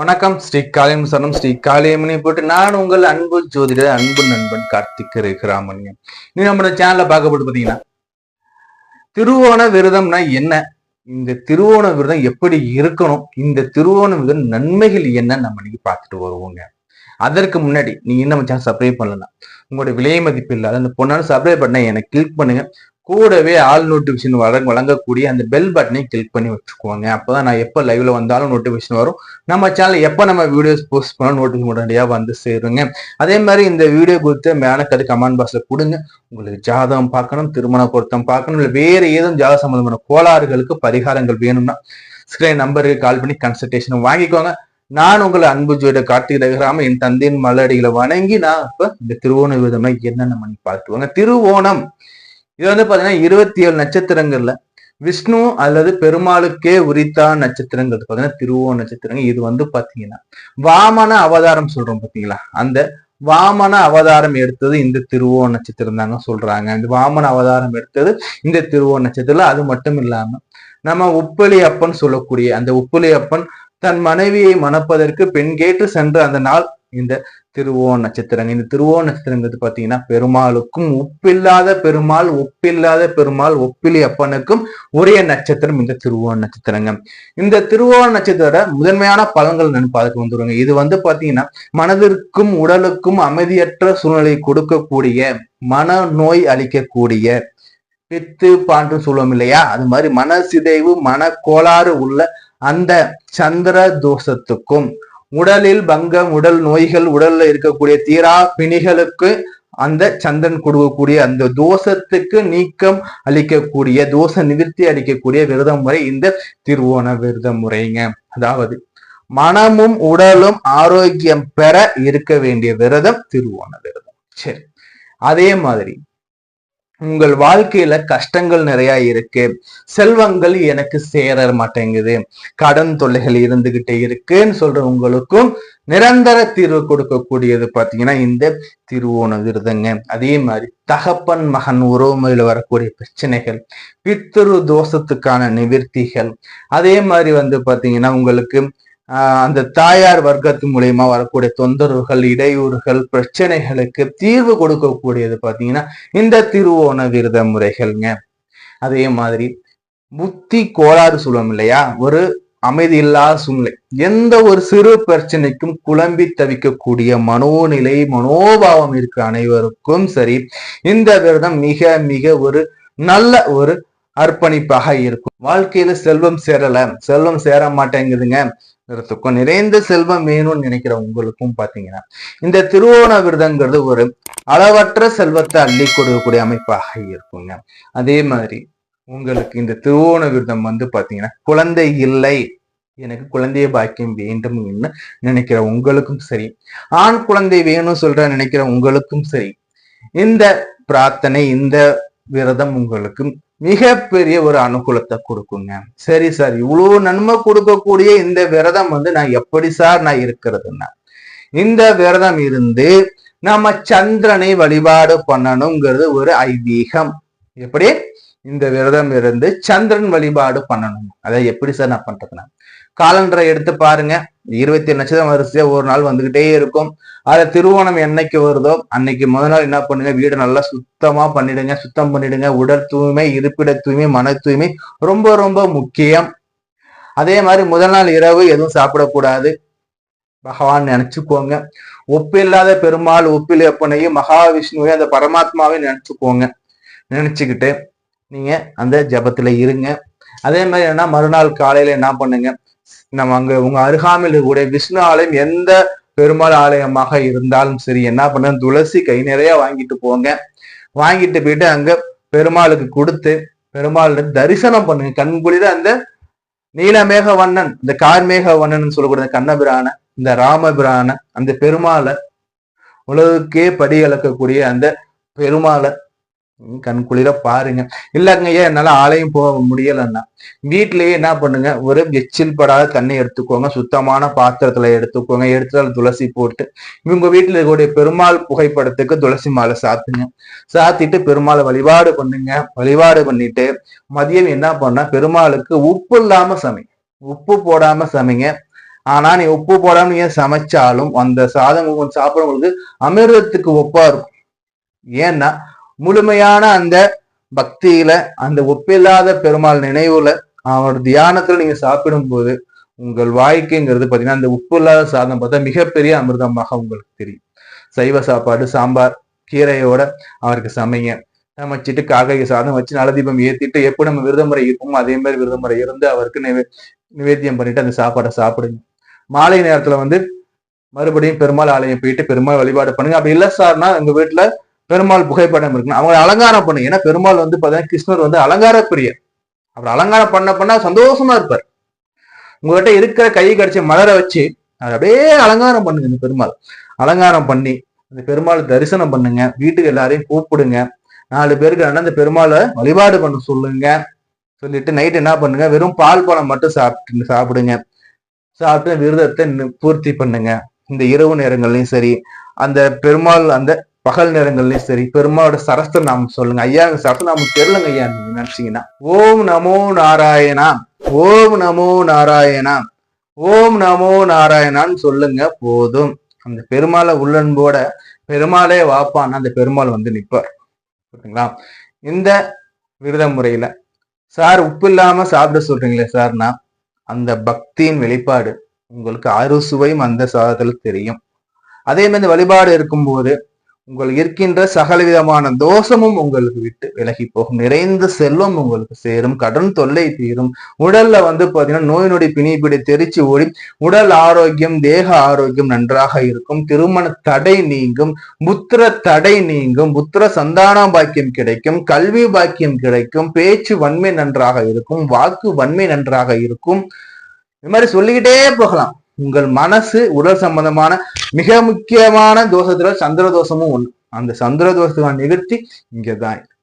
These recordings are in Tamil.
வணக்கம். ஸ்ரீ காளியம் சரணம். ஸ்ரீ காளியம்மனை போட்டு நான் உங்கள் அன்பு ஜோதிடர், அன்பு நண்பன் கார்த்திக் ராமன்யம். நீ நம்ம சேனல்ல பார்க்கப்பட்டு பாத்தீங்கன்னா, திருவோண விரதம்னா என்ன, இந்த திருவோண விரதம் எப்படி இருக்கணும், இந்த திருவோண விரதம் நன்மைகள் என்ன நம்ம இன்னைக்கு பார்த்துட்டு வருவோங்க. அதற்கு முன்னாடி நீங்க இன்னும் சேனல் சப்ஸ்கிரைப் பண்ணலாம், உங்களுடைய விலை மதிப்பு இல்லாத அந்த பொண்ணான சப்ஸ்கிரைப் பட்டனை எனக்கு கிளிக் பண்ணுங்க. கூடவே ஆல் நோட்டிபிகேஷன் வழங்கக்கூடிய அந்த பெல் பட்டனை கிளிக் பண்ணி வச்சுக்கோங்க. அப்பதான் நான் எப்ப லைவ்ல வந்தாலும் நோட்டிபிகேஷன் வரும். நம்ம சேனல் எப்ப நம்ம வீடியோஸ் போஸ்ட் பண்ணாலும் நோட்டிபிகேஷன் உடனடியா வந்து சேருங்க. அதே மாதிரி இந்த வீடியோ கொடுத்து மேல கமெண்ட் பாக்ஸ்ல கொடுங்க. உங்களுக்கு ஜாதகம் பார்க்கணும், திருமண பொருத்தம் பார்க்கணும், இல்லை வேற ஏதும் ஜாத சம்பந்தமான கோளாறுகளுக்கு பரிகாரங்கள் வேணும்னா ஸ்கிரீன் நம்பருக்கு கால் பண்ணி கன்சல்டேஷன் வாங்கிக்கோங்க. நான் உங்களை அன்பு ஜோதிடர் கார்த்திக் ரகுராமன், என் தந்தையின் மலடிகளை வணங்கி நான் இப்ப இந்த திருவோண விரதம்னா என்னென்ன மணி பார்த்துவாங்க. திருவோணம் இது வந்து பாத்தீங்கன்னா 27 நட்சத்திரங்கள்ல விஷ்ணு அல்லது பெருமாளுக்கே உரித்தான நட்சத்திரங்கள் பாத்தீங்கன்னா திருவோண நட்சத்திரங்கள். இது வந்து பாத்தீங்கன்னா வாமன அவதாரம் சொல்றோம் பாத்தீங்களா, அந்த வாமன அவதாரம் எடுத்தது இந்த திருவோண நட்சத்திரம் தாங்க சொல்றாங்க. இந்த வாமன அவதாரம் எடுத்தது இந்த திருவோண நட்சத்திரத்துல. அது மட்டும் இல்லாம நம்ம உப்பிலி அப்பன் சொல்லக்கூடிய அந்த உப்பிலி அப்பன் தன் மனைவியை மணப்பதற்கு பெண் கேட்டு சென்ற அந்த நாள் இந்த திருவோண நட்சத்திரங்க. இந்த திருவோண நட்சத்திரங்கிறது பாத்தீங்கன்னா பெருமாளுக்கும் உப்பில்லாத பெருமாள், ஒப்பில்லாத பெருமாள், ஒப்பிலி அப்பனுக்கும் ஒரே நட்சத்திரம் இந்த திருவோண நட்சத்திரங்க. இந்த திருவோண நட்சத்திர முதன்மையான பலன்கள் பார்க்க வந்துருவாங்க. இது வந்து பாத்தீங்கன்னா மனதிற்கும் உடலுக்கும் அமைதியற்ற சூழ்நிலை கொடுக்கக்கூடிய, மன நோய் அளிக்கக்கூடிய, பித்து பாண்டு சொல்லுவோம் இல்லையா, அது மாதிரி மன சிதைவு, மன கோளாறு உள்ள அந்த சந்திர தோஷத்துக்கும், உடலில் பங்கம், உடல் நோய்கள், உடல்ல இருக்கக்கூடிய தீரா பிணிகளுக்கு அந்த சந்திரன் கொடுக்கக்கூடிய அந்த தோஷத்துக்கு நீக்கம் அளிக்கக்கூடிய, தோஷ நிவர்த்தி அளிக்கக்கூடிய விரத முறை இந்த திருவோண விரத முறைங்க. அதாவது மனமும் உடலும் ஆரோக்கியம் பெற இருக்க வேண்டிய விரதம் திருவோண விரதம். சரி, அதே மாதிரி உங்கள் வாழ்க்கையில கஷ்டங்கள் நிறைய இருக்கு, செல்வங்கள் எனக்கு சேர மாட்டேங்குது, கடன் தொல்லைகள் இருந்துகிட்டே இருக்குன்னு சொல்ற உங்களுக்கும் நிரந்தர தீர்வு கொடுக்கக்கூடியது பாத்தீங்கன்னா இந்த திருவோண விரதங்க. அதே மாதிரி தகப்பன் மகன் உறவுமையில வரக்கூடிய பிரச்சனைகள், பித்ரு தோஷத்துக்கான நிவர்த்திகள், அதே மாதிரி வந்து பாத்தீங்கன்னா உங்களுக்கு அந்த தாயார் வர்க்கத்து மூலியமா வரக்கூடிய தொந்தரவுகள், இடையூறுகள், பிரச்சனைகளுக்கு தீர்வு கொடுக்கக்கூடியது பாத்தீங்கன்னா இந்த திருவோண விரத முறைகள்ங்க. அதே மாதிரி புத்தி கோளாறு சொல்லுவோம் இல்லையா, ஒரு அமைதி இல்லாத சூழ்நிலை, எந்த ஒரு சிறு பிரச்சனைக்கும் குழம்பி தவிக்கக்கூடிய மனோநிலை, மனோபாவம் இருக்க அனைவருக்கும் சரி இந்த விரதம் மிக மிக ஒரு நல்ல ஒரு அர்ப்பணிப்பாக இருக்கும். வாழ்க்கையில செல்வம் சேரல, செல்வம் சேர மாட்டேங்குதுங்க, நிறைந்த செல்வம் வேணும்னு நினைக்கிற உங்களுக்கும் பாத்தீங்கன்னா இந்த திருவோண விரதங்கிறது ஒரு அளவற்ற செல்வத்தை அள்ளி கொடுக்கக்கூடிய அமைப்பாக இருக்குங்க. அதே மாதிரி உங்களுக்கு இந்த திருவோண விரதம் வந்து பாத்தீங்கன்னா குழந்தை இல்லை, எனக்கு குழந்தைய பாக்கியம் வேண்டும் நினைக்கிற உங்களுக்கும் சரி, ஆண் குழந்தை வேணும்னு சொல்ற நினைக்கிற உங்களுக்கும் சரி, இந்த பிரார்த்தனை, இந்த விரதம் உங்களுக்கு மிகப்பெரிய ஒரு அனுகூலத்தை கொடுக்குங்க. சரி சார், இவ்வளவு நன்மை கொடுக்கக்கூடிய இந்த விரதம் வந்து நான் எப்படி சார் நான் இருக்கிறதுன்னா, இந்த விரதம் இருந்து நம்ம சந்திரனை வழிபாடு பண்ணணுங்கிறது ஒரு ஐதீகம். எப்படி இந்த விரதம் இருந்து சந்திரன் வழிபாடு பண்ணணும், அதை எப்படி சார் நான் பண்றதுன்னா, காலண்டரை எடுத்து பாருங்க. 27 நட்சத்திரம் வரிசையா ஒரு நாள் வந்துகிட்டே இருக்கும். அதுல திருவோணம் என்னைக்கு வருதோ அன்னைக்கு முதல் நாள் என்ன பண்ணுங்க, வீடு நல்லா சுத்தமா பண்ணிடுங்க, சுத்தம் பண்ணிடுங்க. உடல் தூய்மை, இருப்பிட தூய்மை, மன தூய்மை ரொம்ப ரொம்ப முக்கியம். அதே மாதிரி முதல் நாள் இரவு எதுவும் சாப்பிடக்கூடாது, பகவான் நினைச்சுக்கோங்க. ஒப்பில்லாத பெருமாள், ஒப்பில் எப்பனையும் மகாவிஷ்ணுவையும் அந்த பரமாத்மாவையும் நினைச்சுக்கோங்க. நினைச்சுக்கிட்டு நீங்க அந்த ஜபத்துல இருங்க. அதே மாதிரி என்ன, மறுநாள் காலையில என்ன பண்ணுங்க, நம்ம அங்க உங்க அருகாமையில் இருக்கக்கூடிய விஷ்ணு ஆலயம், எந்த பெருமாள் ஆலயமாக இருந்தாலும் சரி, என்ன பண்ண, துளசி கை நிறைய வாங்கிட்டு போங்க. வாங்கிட்டு போயிட்டு அங்க பெருமாளுக்கு கொடுத்து பெருமாள் தரிசனம் பண்ணுங்க. கண்குளிர அந்த நீலமேக வண்ணன், இந்த கார்மேக வண்ணன் சொல்லக்கூடிய கண்ணபிரான, இந்த ராமபிரான, அந்த பெருமாளை, உலகுக்கே படி அளக்கக்கூடிய அந்த பெருமாளை கண் குளிர பாருங்க. இல்லங்க ஏன் என்னால ஆலயம் போக முடியலன்னா வீட்லயே என்ன பண்ணுங்க, ஒரு எச்சில் படாத தண்ணி எடுத்துக்கோங்க, சுத்தமான பாத்திரத்துல எடுத்துக்கோங்க, எடுத்தாலும் துளசி போட்டு இவங்க வீட்டுல இருக்கக்கூடிய பெருமாள் புகைப்படத்துக்கு துளசி மாலை சாத்துங்க. சாத்திட்டு பெருமாளை வழிபாடு பண்ணுங்க. வழிபாடு பண்ணிட்டு மதியம் என்ன பண்ணா, பெருமாளுக்கு உப்பு இல்லாம சமைங்க, உப்பு போடாம சமைங்க. ஆனா நீ உப்பு போடாம நீ சமைச்சாலும் அந்த சாதம் சாப்பிடுறவங்களுக்கு அமிர்தத்துக்கு ஒப்பா இருக்கும். ஏன்னா முழுமையான அந்த பக்தியில, அந்த ஒப்பில்லாத பெருமாள் நினைவுல, அவர் தியானத்துல நீங்க சாப்பிடும் போது உங்கள் வாழ்க்கைங்கிறது பாத்தீங்கன்னா அந்த உப்பு இல்லாத சாதம் பார்த்தா மிகப்பெரிய அமிர்தமாக உங்களுக்கு தெரியும். சைவ சாப்பாடு சாம்பார் கீரையோட அவருக்கு சமைங்க, சமைச்சிட்டு காக்காய்க்கு சாதம் வச்சு நலதீபம் ஏத்திட்டு எப்படி நம்ம விரதமுறை இருப்போமோ அதே மாதிரி விரதமுறை இருந்து அவருக்கு நிவேத்தியம் பண்ணிட்டு அந்த சாப்பாடை சாப்பிடுங்க. மாலை நேரத்துல மறுபடியும் பெருமாள் ஆலயம் போயிட்டு பெருமாள் வழிபாடு பண்ணுங்க. அப்படி இல்ல சார்னா எங்க வீட்டுல பெருமாள் புகைப்படம் இருக்குன்னு அவங்க அலங்காரம் பண்ணுங்க. ஏன்னா பெருமாள் பாத்தீங்கன்னா கிருஷ்ணர் அலங்கார பிரியர். அவர் அலங்காரம் பண்ண சந்தோஷமா இருப்பார். உங்ககிட்ட இருக்கிற கை கடிச்ச மலரை வச்சு அதை அப்படியே அலங்காரம் பண்ணுங்க. இந்த பெருமாள் அலங்காரம் பண்ணி அந்த பெருமாள் தரிசனம் பண்ணுங்க. வீட்டுக்கு எல்லாரையும் கூப்பிடுங்க. 4 பேருக்கு அந்த பெருமாளை வழிபாடு பண்ண சொல்லுங்க. சொல்லிட்டு நைட் என்ன பண்ணுங்க, வெறும் பால் பழம் மட்டும் சாப்பிடுங்க. சாப்பிட்டு விரதத்தை பூர்த்தி பண்ணுங்க. இந்த இரவு நேரங்கள்லயும் சரி, அந்த பெருமாள் அந்த பகல் நேரங்கள்லயும் சரி, பெருமாளோட சரஸ்த நாமம் சொல்லுங்க. ஐயா சரஸ்த நாமம் தெரியலங்க ஐயா நீங்க நினைச்சீங்கன்னா ஓம் நமோ நாராயணா, ஓம் நமோ நாராயணா, ஓம் நமோ நாராயணான்னு சொல்லுங்க போதும். அந்த பெருமாளை உள்ளன்போட பெருமாளே வாப்பான்னு அந்த பெருமாள் நிற்பார். ஓகேங்களா? இந்த விரத முறையில சார் உப்பு இல்லாம சாப்பிட சொல்றீங்களே சார்னா அந்த பக்தியின் வெளிப்பாடு உங்களுக்கு அறுசுவையும் அந்த சாதத்துல தெரியும். அதே மாதிரி வழிபாடு இருக்கும்போது உங்களுக்கு இருக்கின்ற சகல விதமான தோஷமும் உங்களுக்கு விட்டு விலகி போகும். நிறைந்த செல்வம் உங்களுக்கு சேரும். கடன் தொல்லை தீரும். உடல்ல பாத்தீங்கன்னா நோய் நொடி பிணிப்பிடி தெரிச்சு ஓடி உடல் ஆரோக்கியம் தேக ஆரோக்கியம் நன்றாக இருக்கும். திருமண தடை நீங்கும். புத்திர தடை நீங்கும். புத்திர சந்தான பாக்கியம் கிடைக்கும். கல்வி பாக்கியம் கிடைக்கும். பேச்சு வன்மை நன்றாக இருக்கும். வாக்கு வன்மை நன்றாக இருக்கும். இது மாதிரி சொல்லிக்கிட்டே போகலாம். உங்கள் மனசு உடல் சம்பந்தமான மிக முக்கியமான தோஷத்துல சந்திர தோஷமும் ஒண்ணு. அந்த சந்திர தோஷத்துக்கான நிகழ்ச்சி இங்கதான் இருக்கு.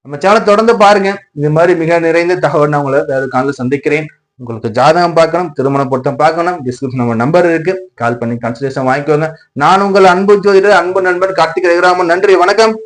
நம்ம சேனலை தொடர்ந்து பாருங்க. இது மாதிரி மிக நிறைந்த தகவல் நான் உங்களை வேற காலையில் சந்திக்கிறேன். உங்களுக்கு ஜாதகம் பார்க்கணும், திருமண பொருத்தம் பார்க்கணும், டிஸ்கிரிப்ஷன் நம்ம நம்பர் இருக்கு, கால் பண்ணி கன்சல்டேஷன் வாங்கிக்கோங்க. நான் உங்கள் அன்பு ஜோதிடர் அன்பு நண்பன் கார்த்திக் ரகுராமன். நன்றி, வணக்கம்.